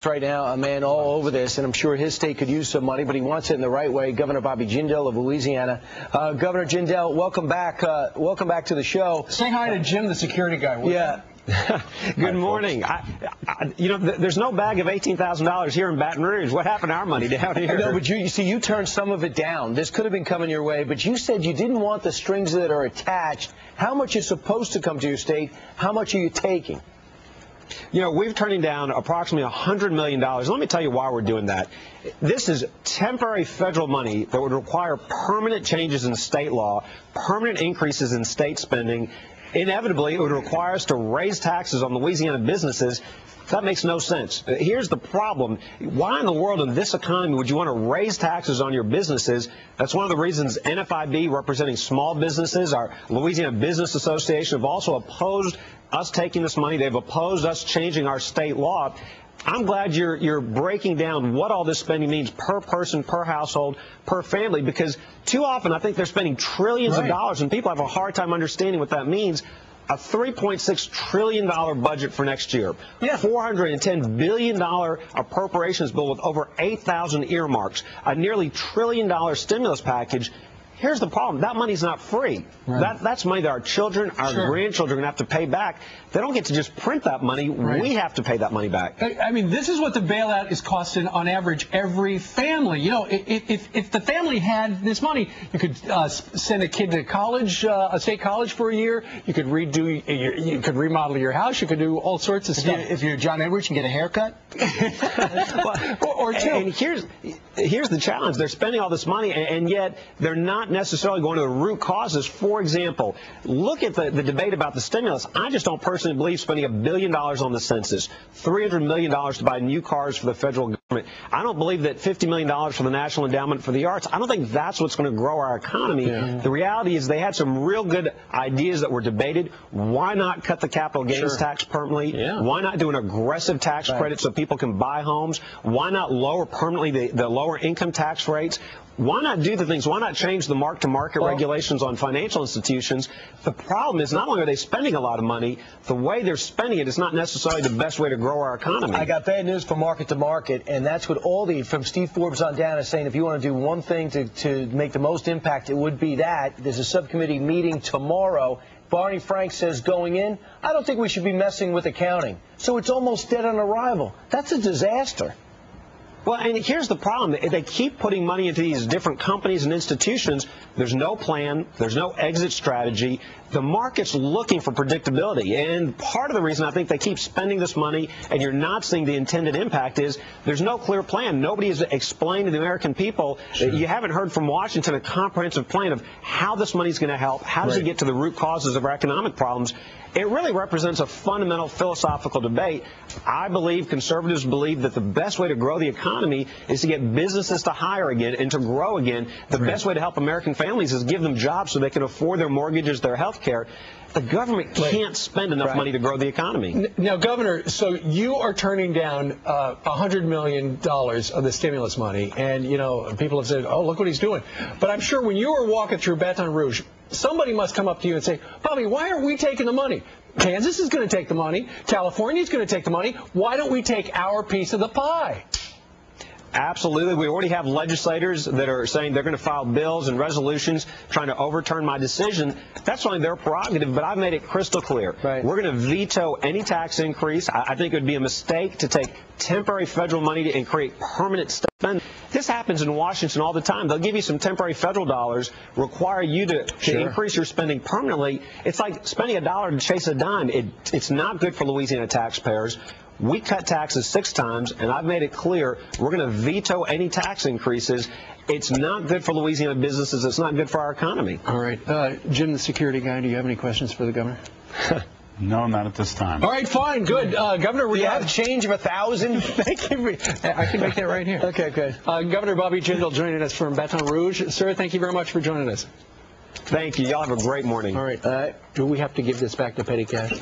right now, a man all over this, and I'm sure his state could use some money, but he wants it in the right way. Governor Bobby Jindal of Louisiana. Governor Jindal, welcome back. Welcome back to the show. Say hi to Jim, the security guy. Yeah. Good morning. There's no bag of $18,000 here in Baton Rouge. What happened to our money down here? No, but you see, you turned some of it down. This could have been coming your way, but you said you didn't want the strings that are attached. How much is supposed to come to your state? How much are you taking? We're turning down approximately $100 million. Let me tell you why we're doing that. This is temporary federal money that would require permanent changes in state law, permanent increases in state spending. Inevitably, it would require us to raise taxes on Louisiana businesses. That makes no sense. Here's the problem. Why in the world in this economy would you want to raise taxes on your businesses? That's one of the reasons NFIB, representing small businesses, our Louisiana Business Association, have also opposed us taking this money. They've opposed us changing our state law. I'm glad you're breaking down what all this spending means per person, per household, per family, because too often I think they're spending trillions of dollars, and people have a hard time understanding what that means. A $3.6 trillion budget for next year, $410 billion appropriations bill with over 8,000 earmarks, a nearly $1 trillion stimulus package. Here's the problem. That money's not free. That's money that our children, our grandchildren are going to have to pay back. They don't get to just print that money. We have to pay that money back. I mean, this is what the bailout is costing on average every family. If the family had this money, you could send a kid to college, a state college for a year. You could you could remodel your house. You could do all sorts of stuff. If you're John Edwards, you can get a haircut. or two. And here's the challenge. They're spending all this money, and yet they're not necessarily going to the root causes. For example, look at the debate about the stimulus. I just don't personally believe spending $1 billion on the census, $300 million to buy new cars for the federal government. I don't believe that $50 million for the National Endowment for the Arts. I don't think that's what's going to grow our economy. The reality is they had some real good ideas that were debated. Why not cut the capital gains tax permanently? Why not do an aggressive tax credit so people can buy homes? Why not lower permanently the lower income tax rates? Why not do the things? Why not change the mark-to-market regulations on financial institutions? The problem is not only are they spending a lot of money, the way they're spending it is not necessarily the best way to grow our economy. I got bad news for market-to-market, and that's what from Steve Forbes on down, is saying if you want to do one thing to make the most impact, it would be that. There's a subcommittee meeting tomorrow. Barney Frank says going in, I don't think we should be messing with accounting. So it's almost dead on arrival. That's a disaster. Well, and here's the problem. They keep putting money into these different companies and institutions. There's no plan. There's no exit strategy. The market's looking for predictability. And part of the reason I think they keep spending this money and you're not seeing the intended impact is there's no clear plan. Nobody has explained to the American people. You haven't heard from Washington a comprehensive plan of how this money's going to help. How does it get to the root causes of our economic problems? It really represents a fundamental philosophical debate. I believe, conservatives believe, that the best way to grow the economy is to get businesses to hire again and to grow again. The best way to help American families is give them jobs so they can afford their mortgages, their health care. The government can't spend enough money to grow the economy. Now, Governor, so you are turning down $100 million of the stimulus money, and, people have said, oh, look what he's doing. But I'm sure when you were walking through Baton Rouge, somebody must come up to you and say, Bobby, why aren't we taking the money? Kansas is going to take the money. California is going to take the money. Why don't we take our piece of the pie? Absolutely. We already have legislators that are saying they're going to file bills and resolutions trying to overturn my decision. That's only their prerogative, but I've made it crystal clear. We're going to veto any tax increase. I think it would be a mistake to take temporary federal money and create permanent spending. This happens in Washington all the time. They'll give you some temporary federal dollars, require you to increase your spending permanently. It's like spending $1 to chase a dime. It's not good for Louisiana taxpayers. We cut taxes 6 times, and I've made it clear we're going to veto any tax increases. It's not good for Louisiana businesses. It's not good for our economy. All right. Jim, the security guy, do you have any questions for the governor? No, not at this time. All right, fine, good. Governor, we have change of 1,000. Thank you. I can make that right here. Okay, good. Governor Bobby Jindal joining us from Baton Rouge. Sir, thank you very much for joining us. Thank you. Y'all have a great morning. All right. Do we have to give this back to petty cash?